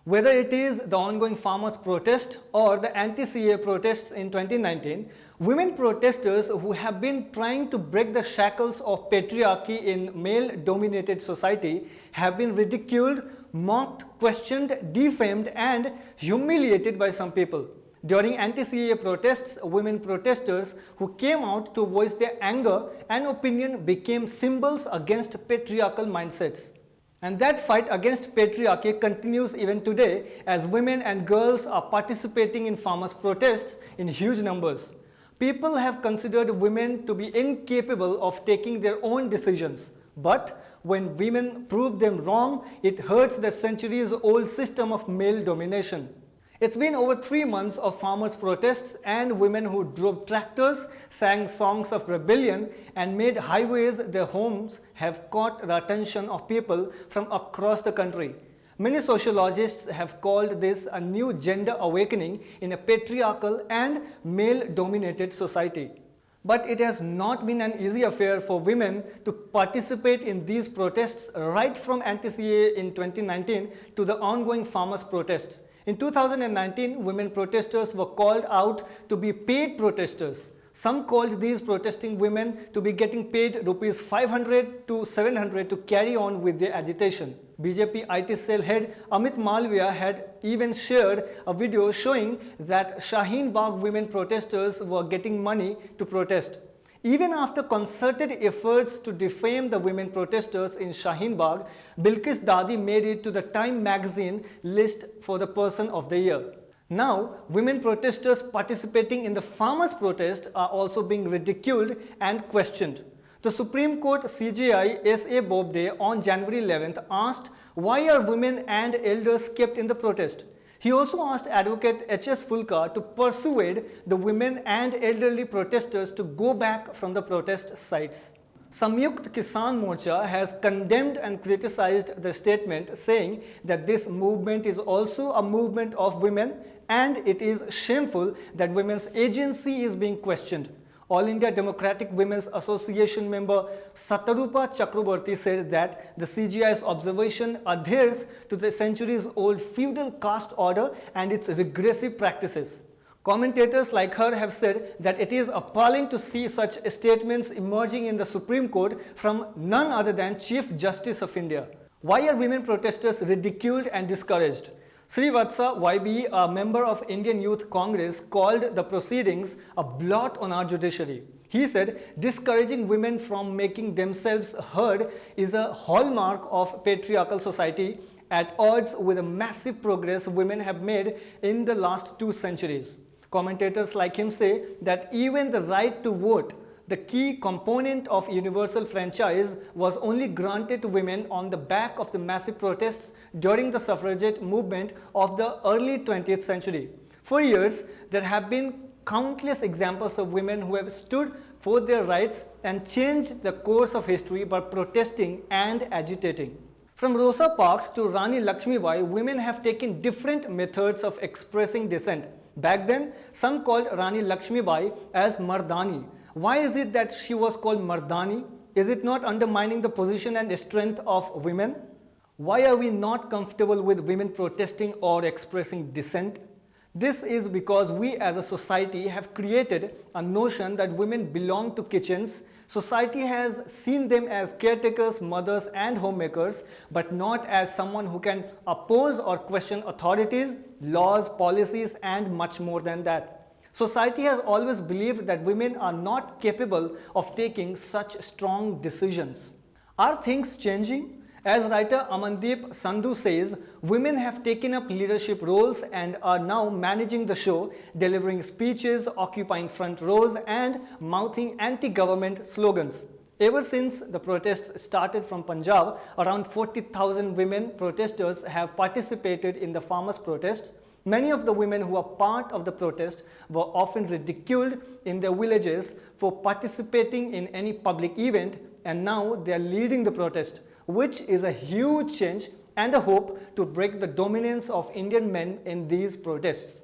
Whether it is the ongoing farmers' protest or the anti-CAA protests in 2019, women protesters who have been trying to break the shackles of patriarchy in male-dominated society have been ridiculed, mocked, questioned, defamed and humiliated by some people. During anti-CAA protests, women protesters who came out to voice their anger and opinion became symbols against patriarchal mindsets. And that fight against patriarchy continues even today as women and girls are participating in farmers' protests in huge numbers. People have considered women to be incapable of taking their own decisions. But when women prove them wrong, it hurts the centuries-old system of male domination. It's been over 3 months of farmers' protests and women who drove tractors, sang songs of rebellion and made highways their homes have caught the attention of people from across the country. Many sociologists have called this a new gender awakening in a patriarchal and male-dominated society. But it has not been an easy affair for women to participate in these protests right from anti-CAA in 2019 to the ongoing farmers' protests. In 2019, women protesters were called out to be paid protesters. Some called these protesting women to be getting paid rupees 500 to 700 to carry on with their agitation. BJP IT cell head Amit Malviya had even shared a video showing that Shaheen Bagh women protesters were getting money to protest. Even after concerted efforts to defame the women protesters in Shaheen Bagh, Bilkis Dadi made it to the Time magazine list for the Person of the Year. Now, women protesters participating in the farmers' protest are also being ridiculed and questioned. The Supreme Court CJI S.A. Bobde on January 11th asked why are women and elders kept in the protest. He also asked Advocate H.S. Fulka to persuade the women and elderly protesters to go back from the protest sites. Samyukt Kisan Morcha has condemned and criticized the statement, saying that this movement is also a movement of women and it is shameful that women's agency is being questioned. All India Democratic Women's Association member Satarupa Chakraborty said that the CJI's observation adheres to the centuries-old feudal caste order and its regressive practices. Commentators like her have said that it is appalling to see such statements emerging in the Supreme Court from none other than Chief Justice of India. Why are women protesters ridiculed and discouraged? Srivatsa YB, a member of Indian Youth Congress, called the proceedings a blot on our judiciary. He said, discouraging women from making themselves heard is a hallmark of patriarchal society at odds with the massive progress women have made in the last 2 centuries. Commentators like him say that even the right to vote, the key component of universal franchise, was only granted to women on the back of the massive protests during the suffragette movement of the early 20th century. For years, there have been countless examples of women who have stood for their rights and changed the course of history by protesting and agitating. From Rosa Parks to Rani Lakshmibai, women have taken different methods of expressing dissent. Back then, some called Rani Lakshmibai as Mardani. Why is it that she was called Mardani? Is it not undermining the position and strength of women? Why are we not comfortable with women protesting or expressing dissent? This is because we as a society have created a notion that women belong to kitchens. Society has seen them as caretakers, mothers and homemakers, but not as someone who can oppose or question authorities, laws, policies and much more than that. Society has always believed that women are not capable of taking such strong decisions. Are things changing? As writer Amandeep Sandhu says, women have taken up leadership roles and are now managing the show, delivering speeches, occupying front rows and mouthing anti-government slogans. Ever since the protests started from Punjab, around 40,000 women protesters have participated in the farmers' protests. Many of the women who are part of the protest were often ridiculed in their villages for participating in any public event, and now they are leading the protest, which is a huge change and a hope to break the dominance of Indian men in these protests.